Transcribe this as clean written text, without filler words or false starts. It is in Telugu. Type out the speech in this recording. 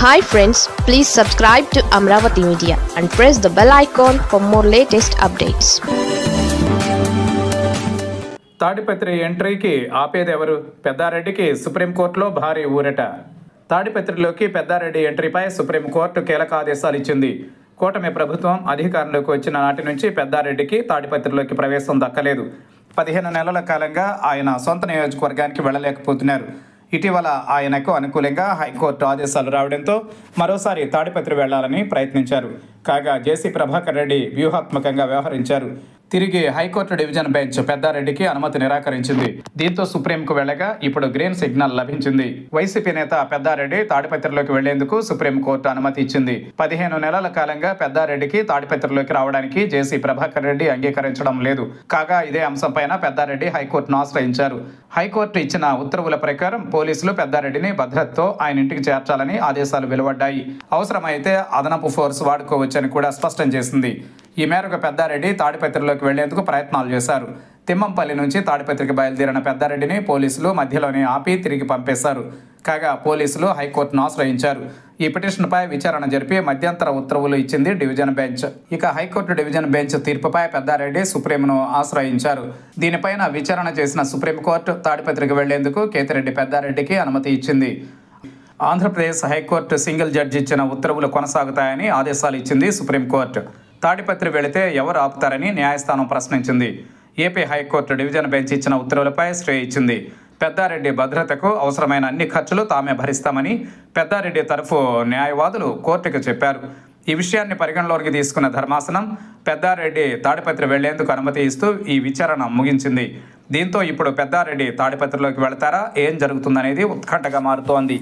Hi friends, please subscribe to Amravati Media and press the bell icon for more latest updates. Tadipatri ఎంట్రీకి ఆపేదెవరు? పెద్దారెడ్డికి సుప్రీంకోర్టులో భారీ ఊరట. తాడిపత్రిలోకి పెద్దారెడ్డి ఎంట్రీపై సుప్రీంకోర్టు కీలక ఆదేశాలు ఇచ్చింది. కూటమి ప్రభుత్వం అధికారంలోకి వచ్చిన నాటి నుంచి పెద్దారెడ్డికి తాడిపత్రిలోకి ప్రవేశం దక్కలేదు. 15 నెలల కాలంగా ఆయన సొంత నియోజకవర్గానికి వెళ్ళలేకపోతున్నారు. ఇటీవల ఆయనకు అనుకూలంగా హైకోర్టు ఆదేశాలు రావడంతో మరోసారి తాడిపత్రి వెళ్లాలని ప్రయత్నించారు. కాగా జేసీ ప్రభాకర్ రెడ్డి వ్యూహాత్మకంగా వ్యవహరించారు. తిరిగి హైకోర్టు డివిజన్ బెంచ్ పెద్దారెడ్డికి అనుమతి నిరాకరించింది. దీంతో సుప్రీంకు వెళ్లగా ఇప్పుడు గ్రీన్ సిగ్నల్ లభించింది. వైసీపీ నేత పెద్దారెడ్డి తాడిపత్రిలోకి వెళ్లేందుకు సుప్రీంకోర్టు అనుమతి ఇచ్చింది. 15 నెలల కాలంగా పెద్దారెడ్డికి తాడిపత్రిలోకి రావడానికి జేసీ ప్రభాకర్ రెడ్డి అంగీకరించడం లేదు. కాగా ఇదే అంశంపైన పెద్దారెడ్డి హైకోర్టును ఆశ్రయించారు. హైకోర్టు ఇచ్చిన ఉత్తర్వుల ప్రకారం పోలీసులు పెద్దారెడ్డిని భద్రతతో ఆయన ఇంటికి చేర్చాలని ఆదేశాలు వెలువడ్డాయి. అవసరమైతే అదనపు ఫోర్స్ వాడుకోవచ్చని కూడా స్పష్టం చేసింది. ఈ మేరకు పెద్దారెడ్డి తాడిపత్రిలోకి వెళ్లేందుకు ప్రయత్నాలు చేశారు. తిమ్మంపల్లి నుంచి తాడిపత్రికి బయలుదేరిన పెద్దారెడ్డిని పోలీసులు మధ్యలోనే ఆపి తిరిగి పంపేశారు. కాగా పోలీసులు హైకోర్టును ఆశ్రయించారు. ఈ పిటిషన్పై విచారణ జరిపి మధ్యంతర ఉత్తర్వులు ఇచ్చింది డివిజన్ బెంచ్. ఇక హైకోర్టు డివిజన్ బెంచ్ తీర్పుపై పెద్దారెడ్డి సుప్రీంను ఆశ్రయించారు. దీనిపైన విచారణ చేసిన సుప్రీంకోర్టు తాడిపత్రికి వెళ్లేందుకు కేతిరెడ్డి పెద్దారెడ్డికి అనుమతి ఇచ్చింది. ఆంధ్రప్రదేశ్ హైకోర్టు సింగిల్ జడ్జి ఇచ్చిన ఉత్తర్వులు కొనసాగుతాయని ఆదేశాలు ఇచ్చింది సుప్రీంకోర్టు. తాడిపత్రి వెళితే ఎవరు ఆపుతారని న్యాయస్థానం ప్రశ్నించింది. ఏపీ హైకోర్టు డివిజన్ బెంచ్ ఇచ్చిన ఉత్తర్వులపై స్టే ఇచ్చింది. పెద్దారెడ్డి భద్రతకు అవసరమైన అన్ని ఖర్చులు తామే భరిస్తామని పెద్దారెడ్డి తరఫు న్యాయవాదులు కోర్టుకు చెప్పారు. ఈ విషయాన్ని పరిగణలోకి తీసుకున్న ధర్మాసనం పెద్దారెడ్డి తాడిపత్రి వెళ్లేందుకు అనుమతి ఇస్తూ ఈ విచారణ ముగించింది. దీంతో ఇప్పుడు పెద్దారెడ్డి తాడిపత్రిలోకి వెళతారా, ఏం జరుగుతుందనేది ఉత్కంఠగా మారుతోంది.